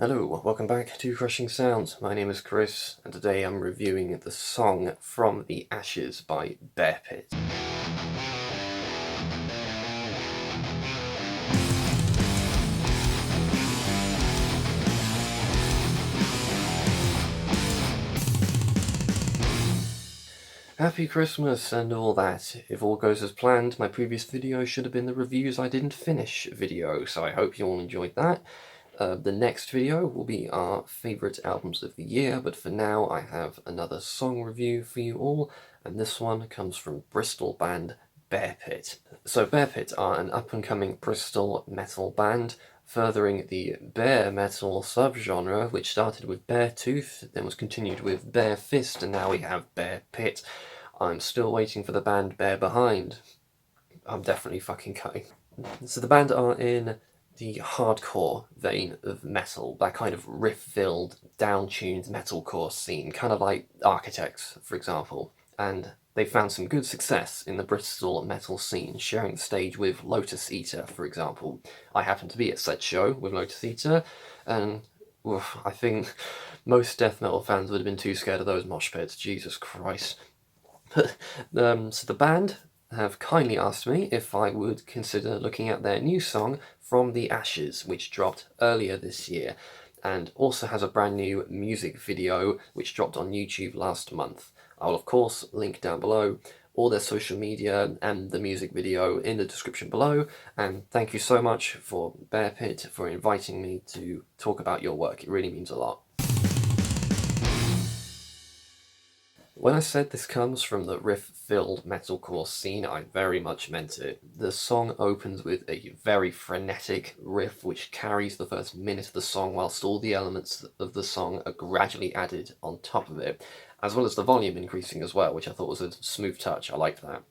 Hello, welcome back to Crushing Sounds. My name is Chris, and today I'm reviewing the song From the Ashes by Bearpit. Happy Christmas and all that. If all goes as planned, my previous video should have been the reviews I didn't finish video, so I hope you all enjoyed that. The next video will be our favourite albums of the year, but for now I have another song review for you all, and this one comes from Bristol band Bearpit. So Bearpit are an up-and-coming Bristol metal band, furthering the bear metal subgenre, which started with Beartooth, then was continued with Bear Fist, and now we have Bearpit. I'm still waiting for the band Bear Behind. I'm definitely fucking cutting. So the band are in the hardcore vein of metal, that kind of riff-filled, down-tuned metalcore scene, kind of like Architects, for example. And they found some good success in the Bristol metal scene, sharing the stage with Lotus Eater, for example. I happened to be at said show with Lotus Eater, and I think most death metal fans would have been too scared of those mosh pits, Jesus Christ. So the band have kindly asked me if I would consider looking at their new song, From the Ashes, which dropped earlier this year, and also has a brand new music video which dropped on YouTube last month. I will of course link down below all their social media and the music video in the description below, and thank you so much for Bearpit for inviting me to talk about your work. It really means a lot. When I said this comes from the riff-filled metalcore scene, I very much meant it. The song opens with a very frenetic riff which carries the first minute of the song whilst all the elements of the song are gradually added on top of it, as well as the volume increasing as well, which I thought was a smooth touch. I liked that.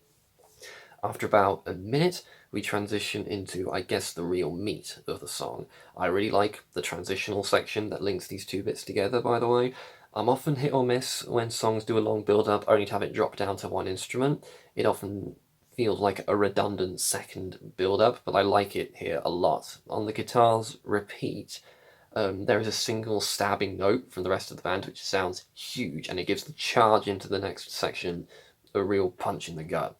After about a minute, we transition into, I guess, the real meat of the song. I really like the transitional section that links these two bits together, by the way. I'm often hit or miss when songs do a long build-up only to have it drop down to one instrument. It often feels like a redundant second build-up, but I like it here a lot. On the guitar's repeat, there is a single stabbing note from the rest of the band which sounds huge, and it gives the charge into the next section a real punch in the gut.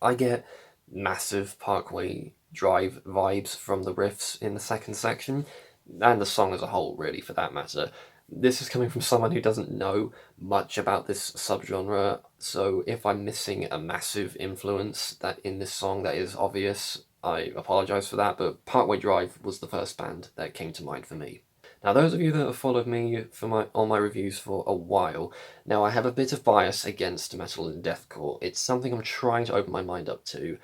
I get massive Parkway Drive vibes from the riffs in the second section, and the song as a whole, really, for that matter. This is coming from someone who doesn't know much about this subgenre, so if I'm missing a massive influence that in this song that is obvious, I apologise for that, but Parkway Drive was the first band that came to mind for me. Now, those of you that have followed me on my reviews for a while, now I have a bit of bias against metal and deathcore. It's something I'm trying to open my mind up to.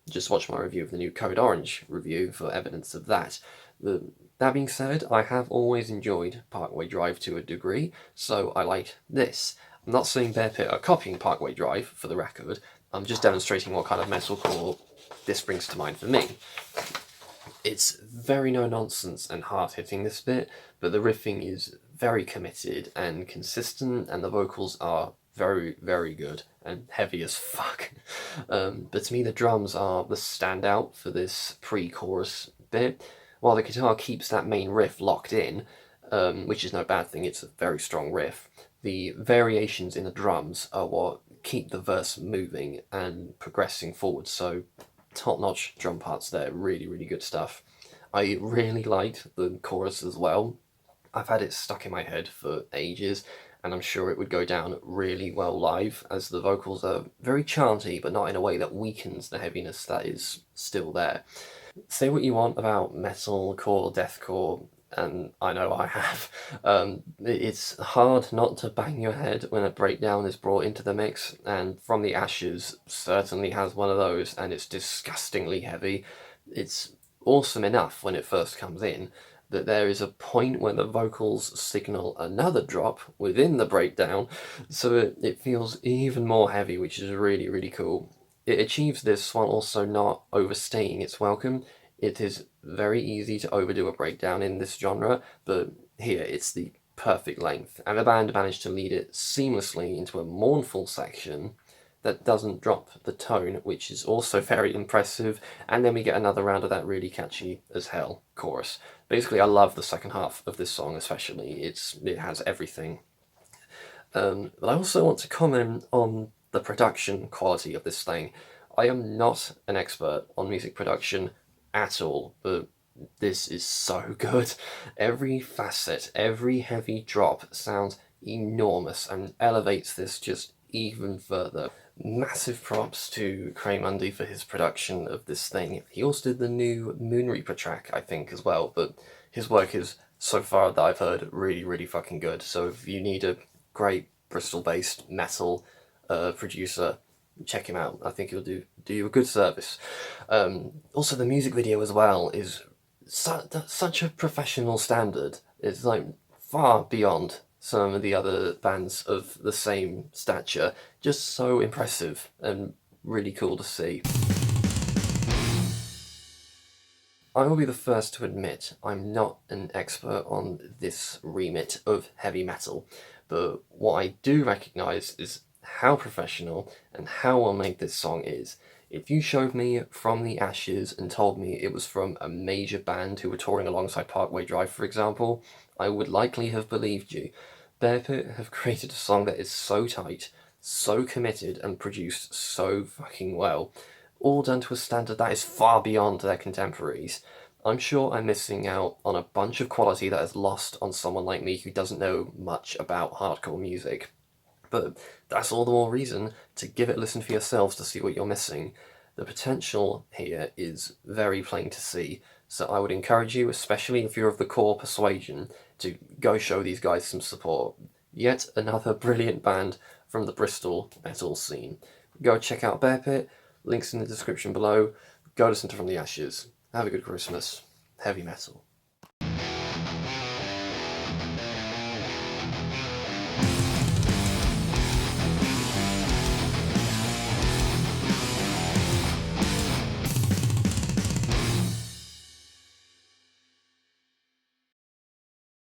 Just watch my review of the new Code Orange review for evidence of that. That being said, I have always enjoyed Parkway Drive to a degree, so I like this. I'm not saying Bearpit are copying Parkway Drive, for the record. I'm just demonstrating what kind of metalcore this brings to mind for me. It's very no-nonsense and hard-hitting, this bit, but the riffing is very committed and consistent, and the vocals are very, very good and heavy as fuck. But to me, the drums are the standout for this pre-chorus bit. While the guitar keeps that main riff locked in, which is no bad thing, it's a very strong riff, the variations in the drums are what keep the verse moving and progressing forward, so top-notch drum parts there, really, really good stuff. I really liked the chorus as well. I've had it stuck in my head for ages, and I'm sure it would go down really well live, as the vocals are very chanty, but not in a way that weakens the heaviness that is still there. Say what you want about metalcore, deathcore, and I know I have. It's hard not to bang your head when a breakdown is brought into the mix, and From the Ashes certainly has one of those, and it's disgustingly heavy. It's awesome enough when it first comes in, but there is a point where the vocals signal another drop within the breakdown, so it feels even more heavy, which is really, really cool. It achieves this while also not overstaying its welcome. It is very easy to overdo a breakdown in this genre, but here it's the perfect length, and the band managed to lead it seamlessly into a mournful section that doesn't drop the tone, which is also very impressive, and then we get another round of that really catchy as hell chorus. Basically, I love the second half of this song, especially. It has everything. But I also want to comment on the production quality of this thing. I am not an expert on music production at all, but this is so good. Every facet, every heavy drop sounds enormous and elevates this just even further. Massive props to Mundy for his production of this thing. He also did the new Moon Reaper track, I think, as well, but his work is, so far that I've heard, really, really fucking good. So if you need a great Bristol-based metal producer, check him out. I think he'll do you a good service. Also, the music video as well is such a professional standard. It's like far beyond some of the other bands of the same stature. Just so impressive and really cool to see. I will be the first to admit I'm not an expert on this remit of heavy metal, but what I do recognise is how professional and how well made this song is. If you showed me From the Ashes and told me it was from a major band who were touring alongside Parkway Drive, for example, I would likely have believed you. Bearpit have created a song that is so tight, so committed, and produced so fucking well, all done to a standard that is far beyond their contemporaries. I'm sure I'm missing out on a bunch of quality that is lost on someone like me who doesn't know much about hardcore music. But that's all the more reason to give it a listen for yourselves to see what you're missing. The potential here is very plain to see, so I would encourage you, especially if you're of the core persuasion, to go show these guys some support. Yet another brilliant band from the Bristol metal scene. Go check out Bearpit, links in the description below. Go listen to From the Ashes. Have a good Christmas. Heavy metal.